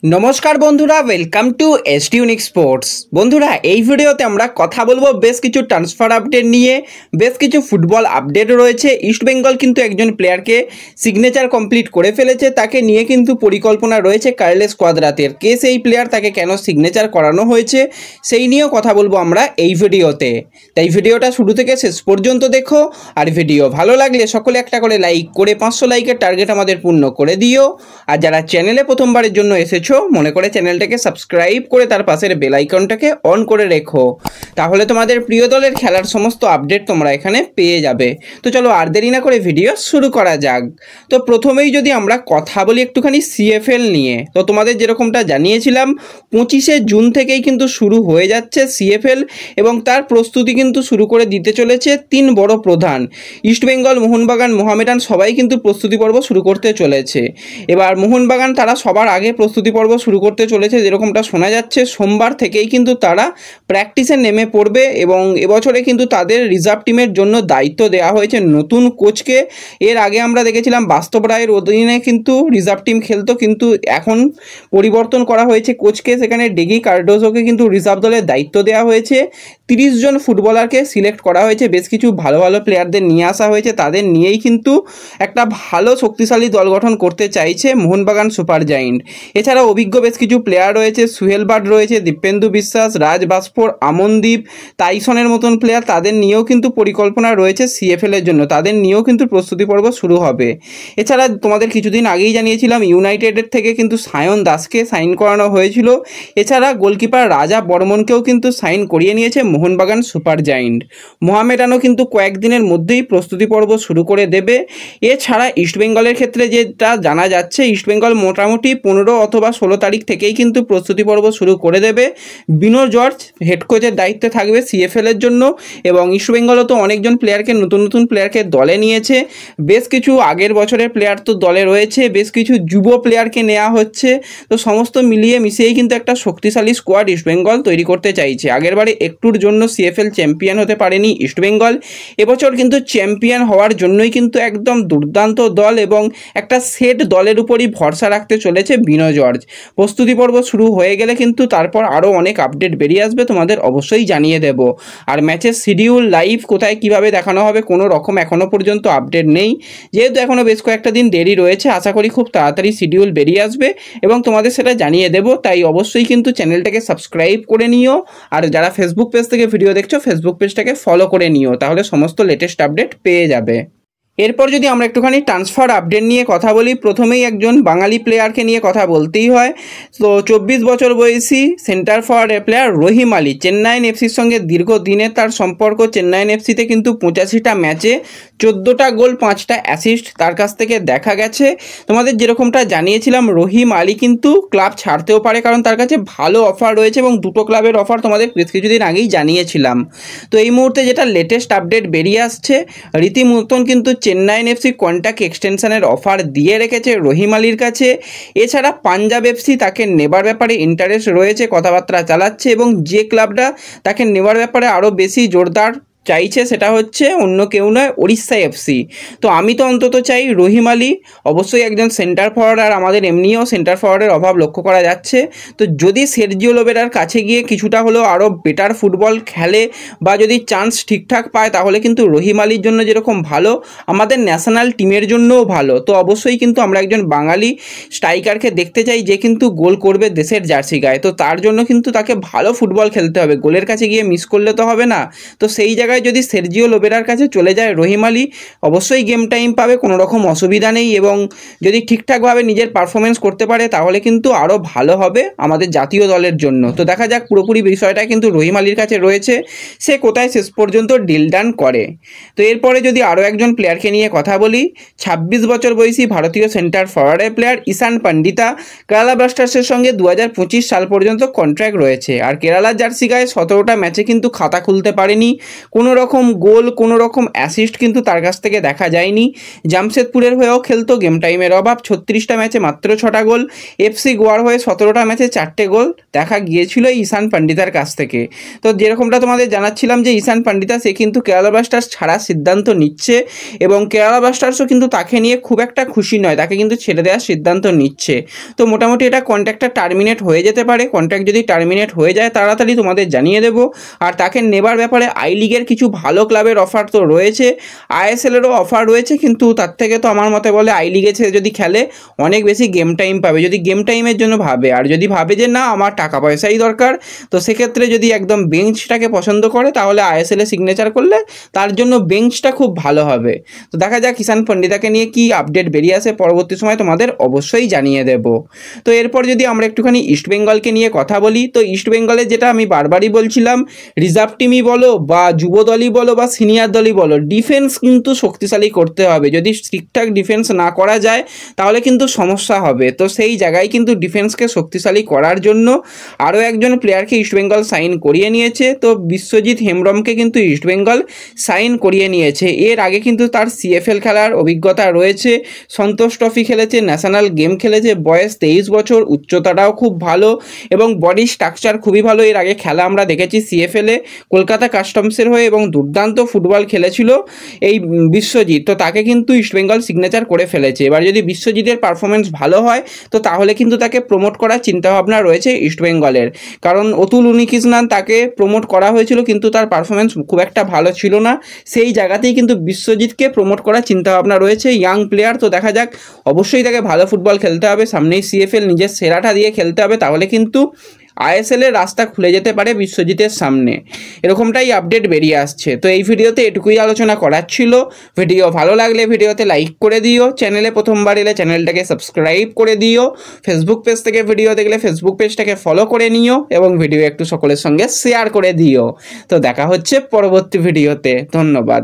নমস্কার বন্ধুরা, welcome to ST unique sports. বন্ধুরা, এই ভিডিওতে আমরা কথা বলবো বেশ কিছু ট্রান্সফার আপডেট নিয়ে। বেশ কিছু ফুটবল আপডেট রয়েছে। ইস্টবেঙ্গল কিন্তু একজন প্লেয়ারকে সিগনেচার কমপ্লিট করে ফেলেছে, তাকে নিয়ে কিন্তু পরিকল্পনা রয়েছে কার্লেস কোয়াদ্রাতের। কে সেই প্লেয়ার, তাকে কেন সিগনেচার করানো হয়েছে, সেই নিয়েও কথা বলবো আমরা এই ভিডিওতে। তাই ভিডিওটা শুরু থেকে শেষ পর্যন্ত দেখো। আর ভিডিও ভালো লাগলে সকলে একটা করে লাইক করে 500 লাইকের টার্গেট আমাদের পূর্ণ করে দিও। আর যারা চ্যানেলে প্রথমবারের জন্য এসেছো মনে করে চ্যানেলটাকে সাবস্ক্রাইব করে তার পাশের বেল আইকনটাকে অন করে রেখো, তাহলে তোমাদের প্রিয় দলের খেলার সমস্ত আপডেট তোমরা এখানে পেয়ে যাবে। তো চলো আর দেরি না করে ভিডিও শুরু করা যাক। তো প্রথমেই যদি আমরা কথা বলি একটুখানি সিএফএল নিয়ে, তো তোমাদের যেরকমটা জানিয়েছিলাম 25শে জুন থেকেই কিন্তু শুরু হয়ে যাচ্ছে সিএফএল, এবং তার প্রস্তুতি কিন্তু শুরু করে দিতে চলেছে তিন বড় প্রধান ইস্টবেঙ্গল, মোহনবাগান, মোহামেডান সবাই কিন্তু প্রস্তুতি পর্ব শুরু করতে চলেছে। এবার মোহনবাগান তারা সবার আগে প্রস্তুতি পর্ব শুরু করতে চলেছে, যেরকমটা শোনা যাচ্ছে সোমবার থেকেই কিন্তু তারা প্র্যাকটিসে নেমে পড়বে। এবং এবছরে কিন্তু তাদের রিজার্ভ টিমের জন্য দায়িত্ব দেওয়া হয়েছে নতুন কোচকে। এর আগে আমরা দেখেছিলাম বাস্তব রায়ের অধীনে কিন্তু রিজার্ভ টিম খেলতো, কিন্তু এখন পরিবর্তন করা হয়েছে কোচকে, সেখানে ডেগি কার্ডোজোকে কিন্তু রিজার্ভ দলের দায়িত্ব দেওয়া হয়েছে। 30 জন ফুটবলারকে সিলেক্ট করা হয়েছে, বেশ কিছু ভালো ভালো প্লেয়ারদের নিয়ে আসা হয়েছে, তাদের নিয়েই কিন্তু একটা ভালো শক্তিশালী দল গঠন করতে চাইছে মোহনবাগান সুপার জায়েন্ট। এছাড়া অভিজ্ঞ বেশ কিছু প্লেয়ার রয়েছে, সুহেল বাট রয়েছে, দীপেন্দু বিশ্বাস, রাজ বাস্ফোর, আমনদীপ, তাইসনের মতন প্লেয়ার, তাদের নিয়েও কিন্তু পরিকল্পনা রয়েছে সিএফএল এর জন্য, তাদের নিয়েও কিন্তু প্রস্তুতি পর্ব শুরু হবে। এছাড়া তোমাদের কিছুদিন আগেই জানিয়েছিলাম ইউনাইটেডের থেকে কিন্তু সায়ন দাসকে সাইন করানো হয়েছিল। এছাড়া গোলকিপার রাজা বর্মনকেও কিন্তু সাইন করিয়ে নিয়েছে মোহনবাগান সুপার জায়েন্ট। মোহামেডানও কিন্তু কয়েকদিনের মধ্যেই প্রস্তুতি পর্ব শুরু করে দেবে। এছাড়া ইস্টবেঙ্গলের ক্ষেত্রে যেটা জানা যাচ্ছে, ইস্টবেঙ্গল মোটামুটি 15 অথবা 16 তারিখ থেকেই কিন্তু প্রস্তুতি পর্ব শুরু করে দেবে। বিনো জর্জ হেড কোচের দায়িত্বে থাকবে সিএফএল এর জন্য, এবং ইস্টবেঙ্গলও তো অনেকজন প্লেয়ারকে নতুন নতুন প্লেয়ারকে দলে নিয়েছে। বেশ কিছু আগের বছরের প্লেয়ার তো দলে রয়েছে, বেশ কিছু যুব প্লেয়ারকে নেওয়া হচ্ছে। তো সমস্ত মিলিয়ে মিশিয়েই কিন্তু একটা শক্তিশালী স্কোয়াড ইস্টবেঙ্গল তৈরি করতে চাইছে। আগেরবারে একটুর জন্য সিএফএল চ্যাম্পিয়ন হতে পারেনি ইস্টবেঙ্গল, এবছর কিন্তু চ্যাম্পিয়ন হওয়ার জন্যই কিন্তু একদম দুর্দান্ত দল এবং একটা সেট দলের উপরই ভরসা রাখতে চলেছে বিনো জর্জ। প্রস্তুতি পর্ব শুরু হয়ে গেলে কিন্তু তারপর আরও অনেক আপডেট বেরিয়ে আসবে, তোমাদের অবশ্যই জানিয়ে দেব। আর ম্যাচের শিডিউল লাইভ কোথায় কিভাবে দেখানো হবে কোনো রকম এখনও পর্যন্ত আপডেট নেই, যেহেতু এখনও বেশ কয়েকটা দিন দেরি রয়েছে। আশা করি খুব তাড়াতাড়ি শিডিউল বেরিয়ে আসবে এবং তোমাদের সেটা জানিয়ে দেব। তাই অবশ্যই কিন্তু চ্যানেলটাকে সাবস্ক্রাইব করে নিও, আর যারা ফেসবুক পেজ থেকে ভিডিও দেখছো ফেসবুক পেজটাকে ফলো করে নিও, তাহলে সমস্ত লেটেস্ট আপডেট পেয়ে যাবে। এরপর যদি আমরা একটুখানি ট্রান্সফার আপডেট নিয়ে কথা বলি, প্রথমেই একজন বাঙালি প্লেয়ারকে নিয়ে কথা বলতেই হয়। তো 24 বছর বয়সী সেন্টার ফরওয়ার্ড প্লেয়ার রহিম আলী, চেন্নাইন এফসির সঙ্গে দীর্ঘদিনের তার সম্পর্ক। চেন্নাইন এফসিতে কিন্তু 85টা ম্যাচে 14টা গোল 5টা অ্যাসিস্ট তার কাছ থেকে দেখা গেছে। তোমাদের যেরকমটা জানিয়েছিলাম রহিম আলী কিন্তু ক্লাব ছাড়তেও পারে, কারণ তার কাছে ভালো অফার রয়েছে, এবং দুটো ক্লাবের অফার তোমাদের বেশ কিছুদিন আগেই জানিয়েছিলাম। তো এই মুহূর্তে যেটা লেটেস্ট আপডেট বেরিয়ে আসছে, রীতিমতন কিন্তু চেন্নাইন এফসি কন্ট্রাক্ট এক্সটেনশনের অফার দিয়ে রেখেছে রহিম আলীর কাছে। এছাড়া পাঞ্জাব এফসি তাকে নেবার ব্যাপারে ইন্টারেস্ট রয়েছে, কথাবার্তা চালাচ্ছে, এবং যে ক্লাবটা তাকে নেবার ব্যাপারে আরও বেশি জোরদার চাইছে সেটা হচ্ছে অন্য কেউ নয়, ওড়িশা এফসি। তো আমি তো অন্তত চাই রহিম আলী অবশ্যই একজন সেন্টার ফরওয়ার্ড, আর আমাদের এমনিও সেন্টার ফরওয়ার্ডের অভাব লক্ষ্য করা যাচ্ছে। তো যদি সের্জিও লোবেরার কাছে গিয়ে কিছুটা হলেও আরও বেটার ফুটবল খেলে বা যদি চান্স ঠিকঠাক পায়, তাহলে কিন্তু রহিম আলীর জন্য যেরকম ভালো, আমাদের ন্যাশনাল টিমের জন্যও ভালো। তো অবশ্যই কিন্তু আমরা একজন বাঙালি স্ট্রাইকারকে দেখতে চাই যে কিন্তু গোল করবে দেশের জার্সি গায়ে। তো তার জন্য কিন্তু তাকে ভালো ফুটবল খেলতে হবে, গোলের কাছে গিয়ে মিস করলে তো হবে না। তো সেই জায়গায় যদি সের্জিও লোবেরার কাছে চলে যায় রহিম আলী, অবশ্যই গেম টাইম পাবে, কোনো রকম অসুবিধা নেই, এবং যদি ঠিকঠাকভাবে নিজের পারফরমেন্স করতে পারে তাহলে কিন্তু আরও ভালো হবে আমাদের জাতীয় দলের জন্য। তো দেখা যাক, পুরোপুরি বিষয়টা কিন্তু রহিম আলীর কাছে রয়েছে, সে কোথায় শেষ পর্যন্ত ডিল ডান করে। তো এরপরে যদি আরও একজন প্লেয়ারকে নিয়ে কথা বলি, 26 বছর বয়সী ভারতীয় সেন্টার ফরওয়ার্ডের প্লেয়ার ঈশান পান্ডিতা, কেরালা ব্লাস্টার্সের সঙ্গে 2025 সাল পর্যন্ত কন্ট্রাক্ট রয়েছে। আর কেরালার জার্সি গায়ে 17টা ম্যাচে কিন্তু খাতা খুলতে পারেনি, কোনো রকম গোল কোনো রকম অ্যাসিস্ট কিন্তু তার কাছ থেকে দেখা যায়নি। জামশেদপুরের হয়েও খেলতো, গেম টাইমের অভাব, 36টা ম্যাচে মাত্র 6টা গোল। এফসি গোয়ার হয়ে 17টা ম্যাচে 4টে গোল দেখা গিয়েছিল ঈশান পান্ডিতার কাছ থেকে। তো যেরকমটা তোমাদের জানাচ্ছিলাম যে ঈশান পান্ডিতা সে কিন্তু কেরালা ব্লাস্টার্স ছাড়ার সিদ্ধান্ত নিচ্ছে এবং কেরালা ব্লাস্টার্সও কিন্তু তাকে নিয়ে খুব একটা খুশি নয়, তাকে কিন্তু ছেড়ে দেওয়ার সিদ্ধান্ত নিচ্ছে। তো মোটামুটি এটা কন্ট্রাক্টটা টার্মিনেট হয়ে যেতে পারে। কন্ট্রাক্ট যদি টার্মিনেট হয়ে যায় তাড়াতাড়ি তোমাদের জানিয়ে দেবো। আর তাকে নেবার ব্যাপারে আই লিগের কিছু ভালো ক্লাবের অফার তো রয়েছে, আইএসএলেরও অফার রয়েছে, কিন্তু তার থেকে তো আমার মতে বলে আই লিগে যদি খেলে অনেক বেশি গেম টাইম পাবে, যদি গেম টাইমের জন্য ভাবে। আর যদি ভাবে যে না আমার টাকা পয়সাই দরকার, তো সেক্ষেত্রে যদি একদম বেঞ্চটাকে পছন্দ করে তাহলে আইএসএলে সিগনেচার করলে তার জন্য বেঞ্চটা খুব ভালো হবে। তো দেখা যাক ঈশান পান্ডিতাকে নিয়ে কি আপডেট বেরিয়ে আসে, পরবর্তী সময় তোমাদের অবশ্যই জানিয়ে দেব। তো এরপর যদি আমরা একটুখানি ইস্টবেঙ্গলকে নিয়ে কথা বলি, তো ইস্টবেঙ্গলের যেটা আমি বারবারই বলছিলাম, রিজার্ভ টিমই বলো বা যুব দলই বলো বা সিনিয়র দলই বলো, ডিফেন্স কিন্তু শক্তিশালী করতে হবে। যদি ঠিকঠাক ডিফেন্স না করা যায় তাহলে কিন্তু সমস্যা হবে। তো সেই জায়গায় কিন্তু ডিফেন্সকে শক্তিশালী করার জন্য আরও একজন প্লেয়ারকে ইস্টবেঙ্গল সাইন করিয়ে নিয়েছে। তো বিশ্বজিৎ হেমব্রমকে কিন্তু ইস্টবেঙ্গল সাইন করিয়ে নিয়েছে। এর আগে কিন্তু তার সিএফএল খেলার অভিজ্ঞতা রয়েছে, সন্তোষ ট্রফি খেলেছে, ন্যাশনাল গেম খেলেছে, বয়স 23 বছর, উচ্চতাটাও খুব ভালো এবং বডি স্ট্রাকচার খুবই ভালো। এর আগে খেলা আমরা দেখেছি সিএফএলে কলকাতা কাস্টমসের হয়ে এবং দুর্দান্ত ফুটবল খেলেছিল এই বিশ্বজিৎ। তো তাকে কিন্তু ইস্টবেঙ্গল সিগনেচার করে ফেলেছে। এবার যদি বিশ্বজিতের পারফরমেন্স ভালো হয় তো তাহলে কিন্তু তাকে প্রমোট করার চিন্তাভাবনা রয়েছে ইস্টবেঙ্গলের, কারণ অতুল উনিকৃষ্ণান তাকে প্রমোট করা হয়েছিল কিন্তু তার পারফরমেন্স খুব একটা ভালো ছিল না। সেই জায়গাতেই কিন্তু বিশ্বজিৎকে প্রমোট করার চিন্তাভাবনা রয়েছে। ইয়াং প্লেয়ার, তো দেখা যাক, অবশ্যই তাকে ভালো ফুটবল খেলতে হবে, সামনেই সিএফএল, নিজের সেরাটা দিয়ে খেলতে হবে, তাহলে কিন্তু আইএসএলের রাস্তা খুলে যেতে পারে বিশ্বজিতের সামনে। এরকমটাই আপডেট বেরিয়ে আসছে। তো এই ভিডিওতে এটুকুই আলোচনা করার ছিল। ভিডিও ভালো লাগলে ভিডিওতে লাইক করে দিও, চ্যানেলে প্রথমবার এলে চ্যানেলটাকে সাবস্ক্রাইব করে দিও, ফেসবুক পেজ থেকে ভিডিও দেখলে ফেসবুক পেজটাকে ফলো করে নিও এবং ভিডিও একটু সকলের সঙ্গে শেয়ার করে দিও। তো দেখা হচ্ছে পরবর্তী ভিডিওতে। ধন্যবাদ।